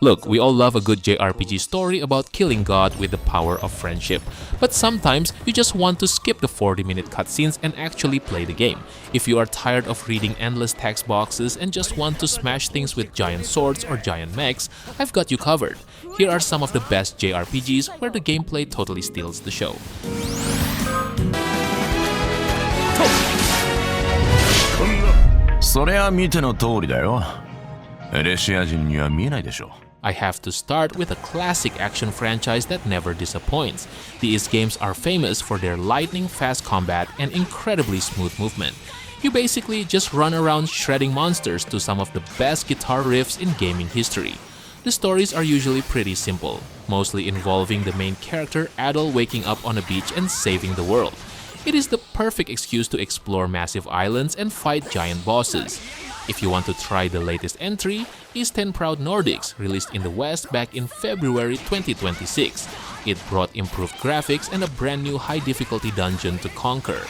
Look, we all love a good JRPG story about killing God with the power of friendship. But sometimes, you just want to skip the 40-minute cutscenes and actually play the game. If you are tired of reading endless text boxes and just want to smash things with giant swords or giant mechs, I've got you covered. Here are some of the best JRPGs where the gameplay totally steals the show. I have to start with a classic action franchise that never disappoints. These games are famous for their lightning-fast combat and incredibly smooth movement. You basically just run around shredding monsters to some of the best guitar riffs in gaming history. The stories are usually pretty simple, mostly involving the main character Adol waking up on a beach and saving the world. It is the perfect excuse to explore massive islands and fight giant bosses. If you want to try the latest entry, is 10 Proud Nordics, released in the West back in February 2026. It brought improved graphics and a brand new high difficulty dungeon to conquer.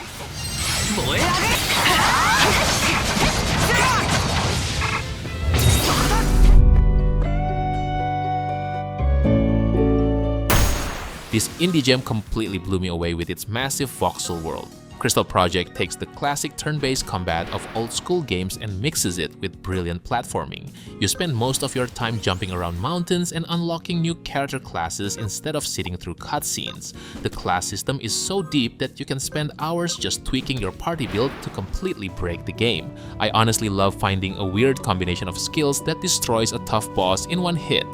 This indie gem completely blew me away with its massive voxel world. Crystal Project takes the classic turn-based combat of old-school games and mixes it with brilliant platforming. You spend most of your time jumping around mountains and unlocking new character classes instead of sitting through cutscenes. The class system is so deep that you can spend hours just tweaking your party build to completely break the game. I honestly love finding a weird combination of skills that destroys a tough boss in one hit.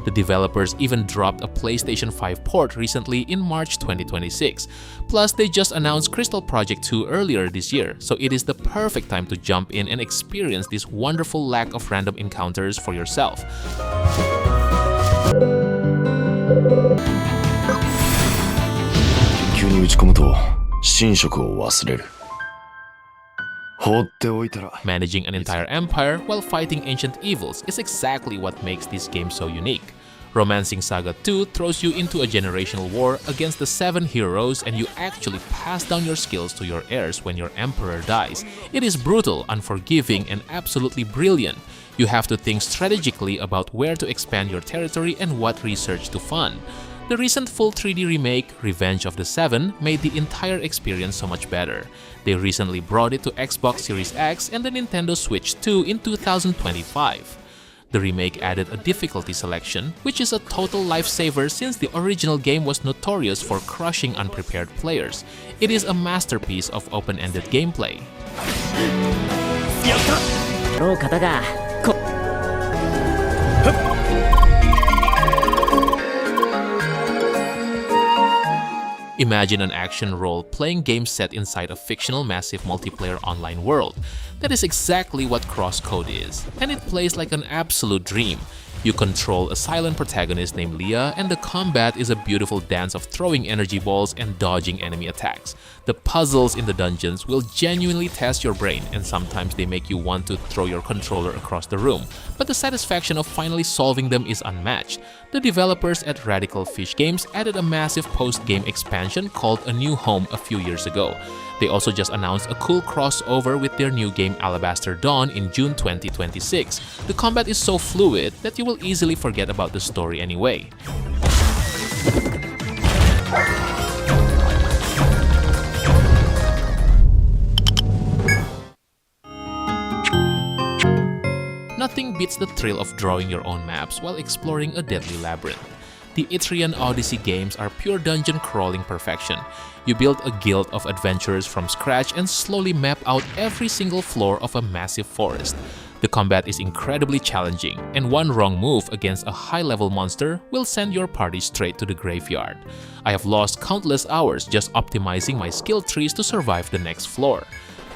The developers even dropped a PlayStation 5 port recently in March 2026. Plus, they just announced Crystal Project 2 earlier this year, so it is the perfect time to jump in and experience this wonderful lack of random encounters for yourself. Managing an entire empire while fighting ancient evils is exactly what makes this game so unique. Romancing Saga 2 throws you into a generational war against the 7 heroes, and you actually pass down your skills to your heirs when your emperor dies. It is brutal, unforgiving, and absolutely brilliant. You have to think strategically about where to expand your territory and what research to fund. The recent full 3D remake, Revenge of the Seven, made the entire experience so much better. They recently brought it to Xbox Series X and the Nintendo Switch 2 in 2025. The remake added a difficulty selection, which is a total lifesaver since the original game was notorious for crushing unprepared players. It is a masterpiece of open-ended gameplay. Imagine an action role-playing game set inside a fictional massive multiplayer online world. That is exactly what Crosscode is, and it plays like an absolute dream. You control a silent protagonist named Leah, and the combat is a beautiful dance of throwing energy balls and dodging enemy attacks. The puzzles in the dungeons will genuinely test your brain, and sometimes they make you want to throw your controller across the room, but the satisfaction of finally solving them is unmatched. The developers at Radical Fish Games added a massive post-game expansion called A New Home a few years ago. They also just announced a cool crossover with their new game Alabaster Dawn in June 2026. The combat is so fluid that you will easily forget about the story anyway. Nothing beats the thrill of drawing your own maps while exploring a deadly labyrinth. The Etrian Odyssey games are pure dungeon crawling perfection. You build a guild of adventurers from scratch and slowly map out every single floor of a massive forest. The combat is incredibly challenging, and one wrong move against a high-level monster will send your party straight to the graveyard. I have lost countless hours just optimizing my skill trees to survive the next floor.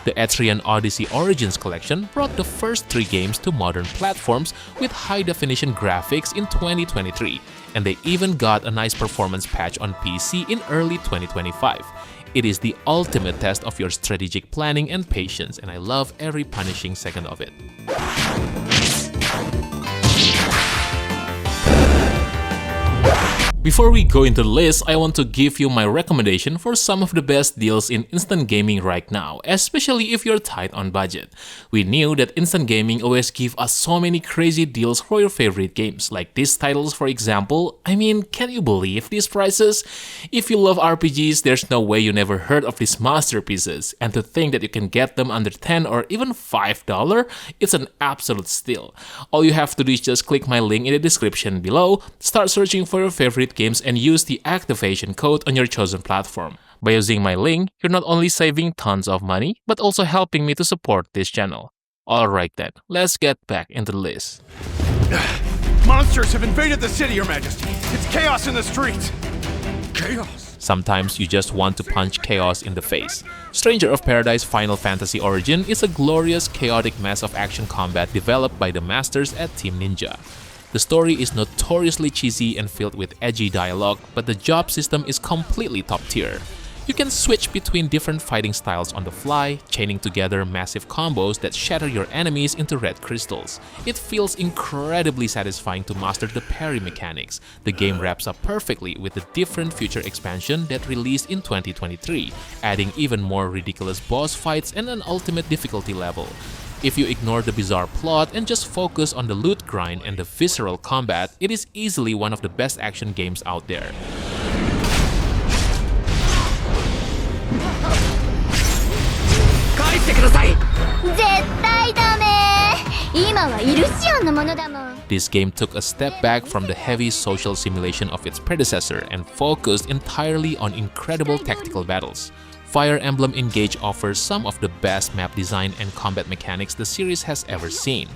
The Etrian Odyssey Origins collection brought the first 3 games to modern platforms with high-definition graphics in 2023, and they even got a nice performance patch on PC in early 2025. It is the ultimate test of your strategic planning and patience, and I love every punishing second of it. Before we go into the list, I want to give you my recommendation for some of the best deals in instant gaming right now, especially if you're tight on budget. We knew that instant gaming always give us so many crazy deals for your favorite games, like these titles for example. I mean, can you believe these prices? If you love RPGs, there's no way you never heard of these masterpieces, and to think that you can get them under 10 or even $5, it's an absolute steal. All you have to do is just click my link in the description below, start searching for your favorite games and use the activation code on your chosen platform. By using my link, you're not only saving tons of money, but also helping me to support this channel. Alright then, let's get back into the list. Monsters have invaded the city, Your Majesty! It's chaos in the streets! Chaos? Sometimes you just want to punch chaos in the face. Stranger of Paradise Final Fantasy Origin is a glorious, chaotic mess of action combat developed by the masters at Team Ninja. The story is notoriously cheesy and filled with edgy dialogue, but the job system is completely top tier. You can switch between different fighting styles on the fly, chaining together massive combos that shatter your enemies into red crystals. It feels incredibly satisfying to master the parry mechanics. The game wraps up perfectly with the different future expansion that released in 2023, adding even more ridiculous boss fights and an ultimate difficulty level. If you ignore the bizarre plot and just focus on the loot grind and the visceral combat, it is easily one of the best action games out there. This game took a step back from the heavy social simulation of its predecessor and focused entirely on incredible tactical battles. Fire Emblem Engage offers some of the best map design and combat mechanics the series has ever seen.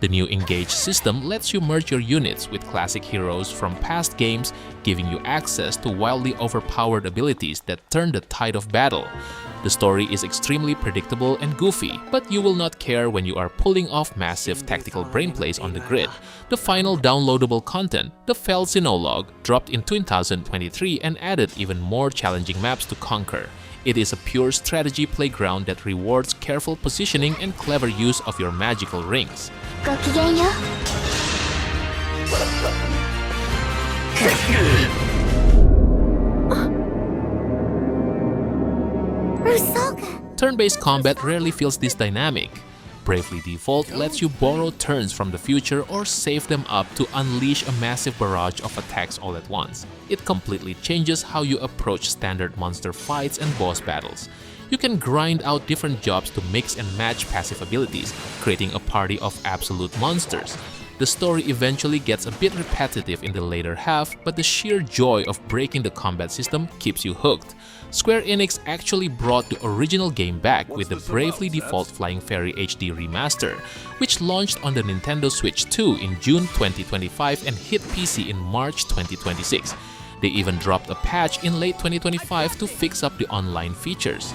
The new Engage system lets you merge your units with classic heroes from past games, giving you access to wildly overpowered abilities that turn the tide of battle. The story is extremely predictable and goofy, but you will not care when you are pulling off massive tactical brainplays on the grid. The final downloadable content, the Fell Xenologue, dropped in 2023 and added even more challenging maps to conquer. It is a pure strategy playground that rewards careful positioning and clever use of your magical rings. Turn-based combat rarely feels this dynamic. Bravely Default lets you borrow turns from the future or save them up to unleash a massive barrage of attacks all at once. It completely changes how you approach standard monster fights and boss battles. You can grind out different jobs to mix and match passive abilities, creating a party of absolute monsters. The story eventually gets a bit repetitive in the later half, but the sheer joy of breaking the combat system keeps you hooked. Square Enix actually brought the original game back with the Bravely Default Flying Fairy HD remaster, which launched on the Nintendo Switch 2 in June 2025 and hit PC in March 2026. They even dropped a patch in late 2025 to fix up the online features.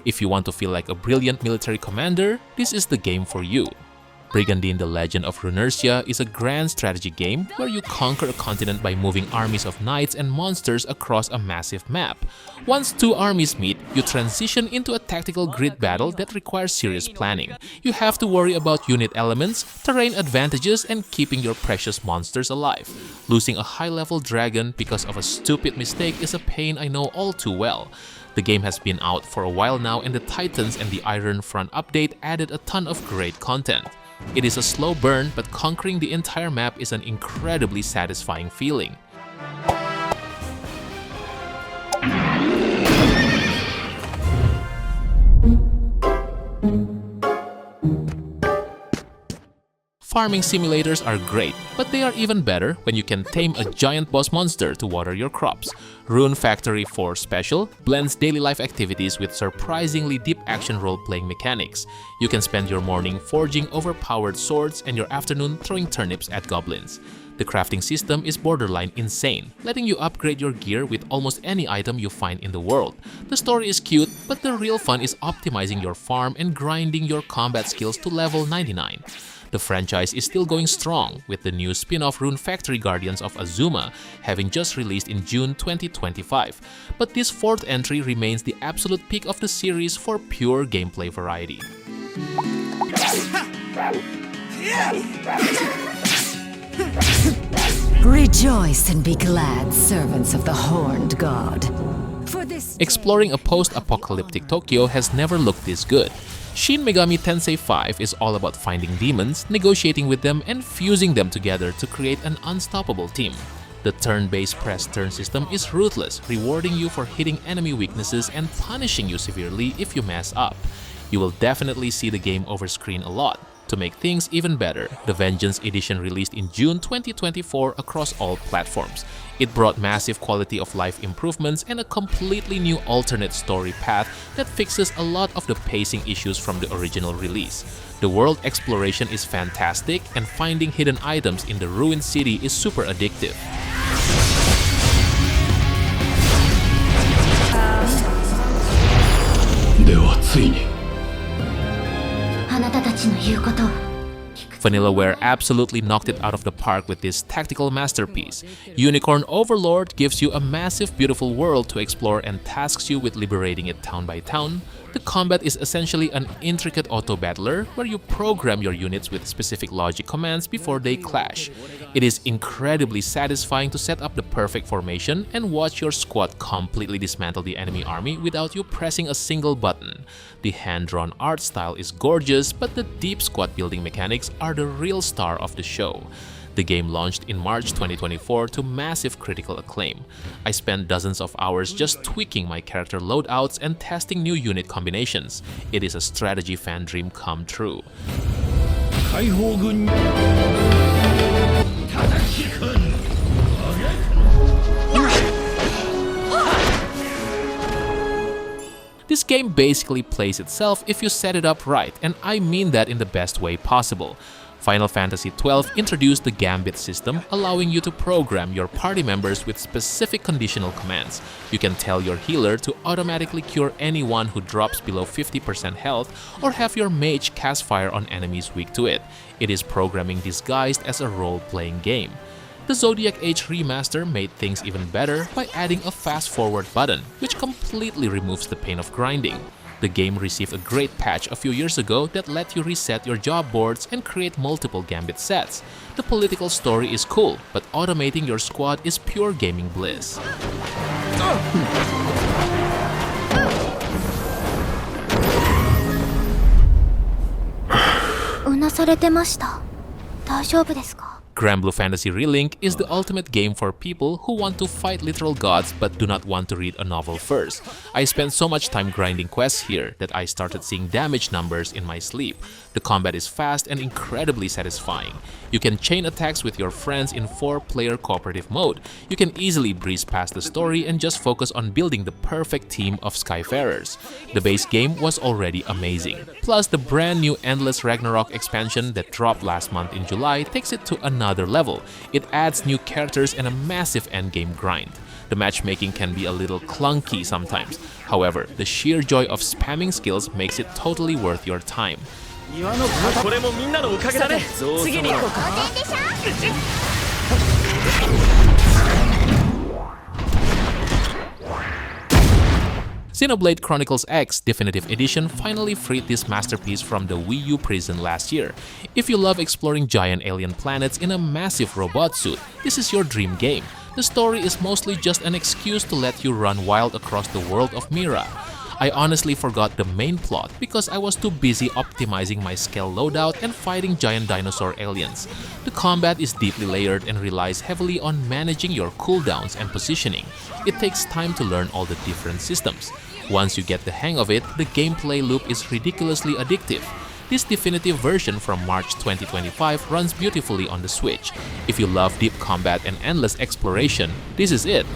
If you want to feel like a brilliant military commander, this is the game for you. Brigandine: The Legend of Runersia is a grand strategy game where you conquer a continent by moving armies of knights and monsters across a massive map. Once two armies meet, you transition into a tactical grid battle that requires serious planning. You have to worry about unit elements, terrain advantages, and keeping your precious monsters alive. Losing a high-level dragon because of a stupid mistake is a pain I know all too well. The game has been out for a while now, and the Titans and the Iron Front update added a ton of great content. It is a slow burn, but conquering the entire map is an incredibly satisfying feeling. Farming simulators are great, but they are even better when you can tame a giant boss monster to water your crops. Rune Factory 4 Special blends daily life activities with surprisingly deep action role-playing mechanics. You can spend your morning forging overpowered swords and your afternoon throwing turnips at goblins. The crafting system is borderline insane, letting you upgrade your gear with almost any item you find in the world. The story is cute, but the real fun is optimizing your farm and grinding your combat skills to level 99. The franchise is still going strong, with the new spin-off Rune Factory Guardians of Azuma having just released in June 2025. But this fourth entry remains the absolute peak of the series for pure gameplay variety. Rejoice and be glad, servants of the Horned God. For this Exploring a post-apocalyptic Tokyo has never looked this good. Shin Megami Tensei 5 is all about finding demons, negotiating with them, and fusing them together to create an unstoppable team. The turn-based press-turn system is ruthless, rewarding you for hitting enemy weaknesses and punishing you severely if you mess up. You will definitely see the game over screen a lot. To make things even better, the Vengeance Edition released in June 2024 across all platforms. It brought massive quality of life improvements and a completely new alternate story path that fixes a lot of the pacing issues from the original release. The world exploration is fantastic, and finding hidden items in the ruined city is super addictive. Vanillaware absolutely knocked it out of the park with this tactical masterpiece. Unicorn Overlord gives you a massive, beautiful world to explore and tasks you with liberating it town by town. The combat is essentially an intricate auto-battler where you program your units with specific logic commands before they clash. It is incredibly satisfying to set up the perfect formation and watch your squad completely dismantle the enemy army without you pressing a single button. The hand-drawn art style is gorgeous, but the deep squad building mechanics are the real star of the show. The game launched in March 2024 to massive critical acclaim. I spent dozens of hours just tweaking my character loadouts and testing new unit combinations. It is a strategy fan dream come true. This game basically plays itself if you set it up right, and I mean that in the best way possible. Final Fantasy XII introduced the Gambit system, allowing you to program your party members with specific conditional commands. You can tell your healer to automatically cure anyone who drops below 50% health, or have your mage cast fire on enemies weak to it. It is programming disguised as a role-playing game. The Zodiac Age remaster made things even better by adding a fast-forward button, which completely removes the pain of grinding. The game received a great patch a few years ago that let you reset your job boards and create multiple Gambit sets. The political story is cool, but automating your squad is pure gaming bliss. うなされてました。大丈夫ですか? Granblue Fantasy Relink is the ultimate game for people who want to fight literal gods but do not want to read a novel first. I spent so much time grinding quests here that I started seeing damage numbers in my sleep. The combat is fast and incredibly satisfying. You can chain attacks with your friends in 4-player cooperative mode. You can easily breeze past the story and just focus on building the perfect team of Skyfarers. The base game was already amazing. Plus, the brand new Endless Ragnarok expansion that dropped last month in July takes it to another level. It adds new characters and a massive endgame grind. The matchmaking can be a little clunky sometimes. However, the sheer joy of spamming skills makes it totally worth your time. Xenoblade Chronicles X Definitive Edition finally freed this masterpiece from the Wii U prison last year. If you love exploring giant alien planets in a massive robot suit, this is your dream game. The story is mostly just an excuse to let you run wild across the world of Mira. I honestly forgot the main plot because I was too busy optimizing my scale loadout and fighting giant dinosaur aliens. The combat is deeply layered and relies heavily on managing your cooldowns and positioning. It takes time to learn all the different systems. Once you get the hang of it, the gameplay loop is ridiculously addictive. This definitive version from March 2025 runs beautifully on the Switch. If you love deep combat and endless exploration, this is it.